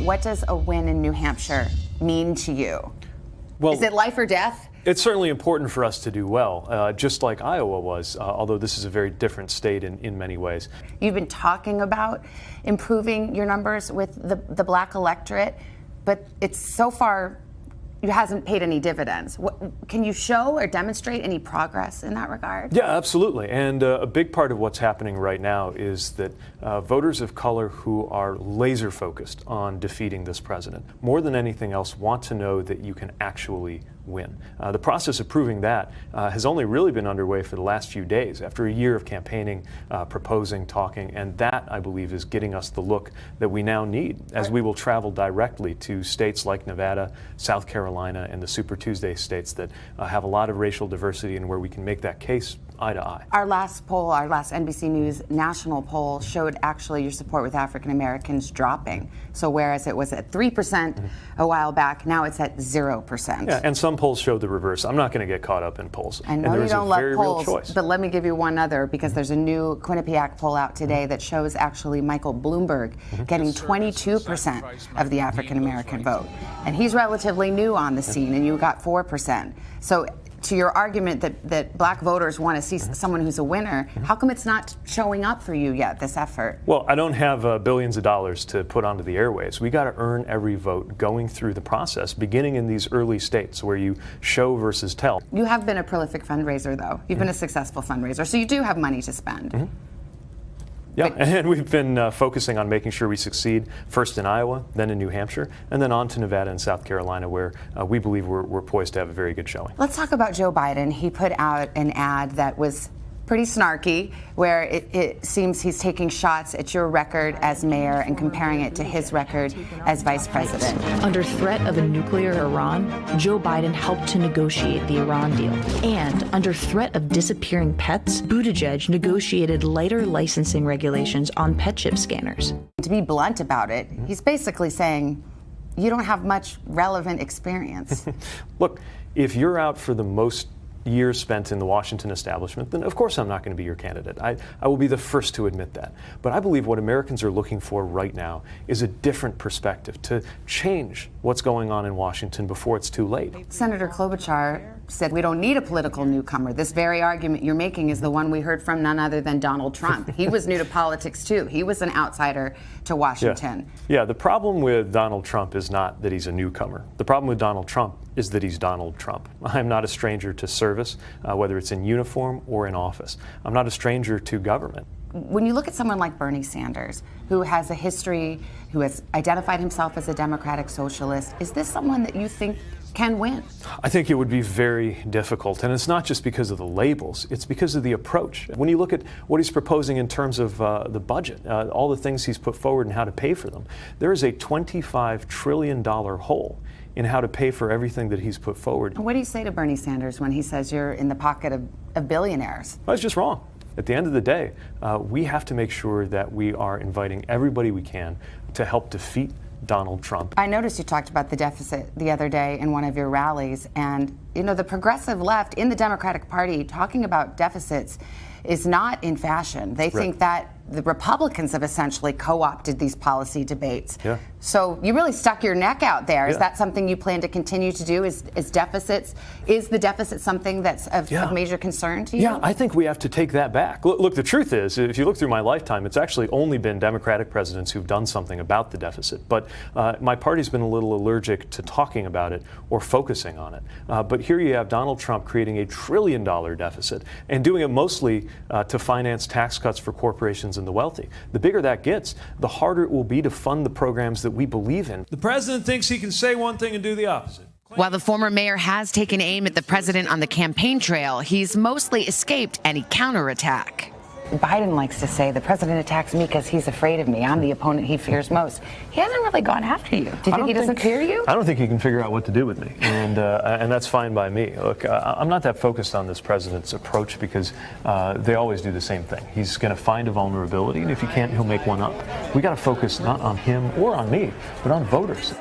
What does a win in New Hampshire mean to you? Well, is it life or death? It's certainly important for us to do well, just like Iowa was, although this is a very different state in many ways. You've been talking about improving your numbers with the black electorate, but it's so far, it hasn't paid any dividends. Can you show or demonstrate any progress in that regard? Yeah, absolutely. And a big part of what's happening right now is that voters of color who are laser focused on defeating this president, more than anything else, want to know that you can actually win. The process of proving that has only really been underway for the last few days, after a year of campaigning, proposing, talking, and that, I believe, is getting us the look that we now need as we will travel directly to states like Nevada, South Carolina, and the Super Tuesday states that have a lot of racial diversity and where we can make that case eye to eye. Our last poll, our last NBC News national poll, showed actually your support with African Americans dropping. So whereas it was at 3% a while back, now it's at 0%. Yeah, and some polls show the reverse. I'm not going to get caught up in polls. I know you don't love polls, but let me give you one other, because there's a new Quinnipiac poll out today that shows actually Michael Bloomberg getting 22% of the African American vote. And he's relatively new on the scene, and you got 4%. So to your argument that black voters want to see someone who's a winner, how come it's not showing up for you yet, this effort? Well, I don't have billions of dollars to put onto the airwaves. We got to earn every vote going through the process, beginning in these early states where you show versus tell. You have been a prolific fundraiser, though. You've been a successful fundraiser, so you do have money to spend. Yeah, and we've been focusing on making sure we succeed first in Iowa, then in New Hampshire, and then on to Nevada and South Carolina, where we believe we're poised to have a very good showing. Let's talk about Joe Biden. He put out an ad that was pretty snarky, where it seems he's taking shots at your record as mayor and comparing it to his record as vice president. Under threat of a nuclear Iran, Joe Biden helped to negotiate the Iran deal. And under threat of disappearing pets, Buttigieg negotiated lighter licensing regulations on pet chip scanners. To be blunt about it, he's basically saying, you don't have much relevant experience. Look, if you're out for the most years spent in the Washington establishment, then of course I'm not going to be your candidate. I will be the first to admit that. But I believe what Americans are looking for right now is a different perspective to change what's going on in Washington before it's too late. Senator Klobuchar said we don't need a political newcomer. This very argument you're making is the one we heard from none other than Donald Trump. He was new to politics too. He was an outsider to Washington. Yeah, the problem with Donald Trump is not that he's a newcomer. The problem with Donald Trump is that he's Donald Trump. I'm not a stranger to service, whether it's in uniform or in office. I'm not a stranger to government. When you look at someone like Bernie Sanders, who has a history, who has identified himself as a democratic socialist, is this someone that you think can win? I think it would be very difficult, and it's not just because of the labels, it's because of the approach. When you look at what he's proposing in terms of the budget, all the things he's put forward and how to pay for them, there is a $25 trillion hole in how to pay for everything that he's put forward. What do you say to Bernie Sanders when he says you're in the pocket of billionaires? Well, it's just wrong. At the end of the day, we have to make sure that we are inviting everybody we can to help defeat Donald Trump. I noticed you talked about the deficit the other day in one of your rallies, and the progressive left in the Democratic Party talking about deficits is not in fashion. They think that the Republicans have essentially co-opted these policy debates. Yeah. So you really stuck your neck out there. Is that something you plan to continue to do? Is the deficit something that's of major concern to you? Yeah, I think we have to take that back. Look, the truth is, if you look through my lifetime, it's actually only been Democratic presidents who've done something about the deficit. But my party's been a little allergic to talking about it or focusing on it. But here you have Donald Trump creating a $1 trillion deficit and doing it mostly to finance tax cuts for corporations and the wealthy. The bigger that gets, the harder it will be to fund the programs that we believe in. The president thinks he can say one thing and do the opposite. While the former mayor has taken aim at the president on the campaign trail, he's mostly escaped any counterattack. Biden likes to say the president attacks me because he's afraid of me. I'm the opponent he fears most. He hasn't really gone after you. Do you think he doesn't fear you? I don't think he can figure out what to do with me, and that's fine by me. Look, I'm not that focused on this president's approach because they always do the same thing. He's going to find a vulnerability, and if he can't, he'll make one up. We got to focus not on him or on me, but on voters.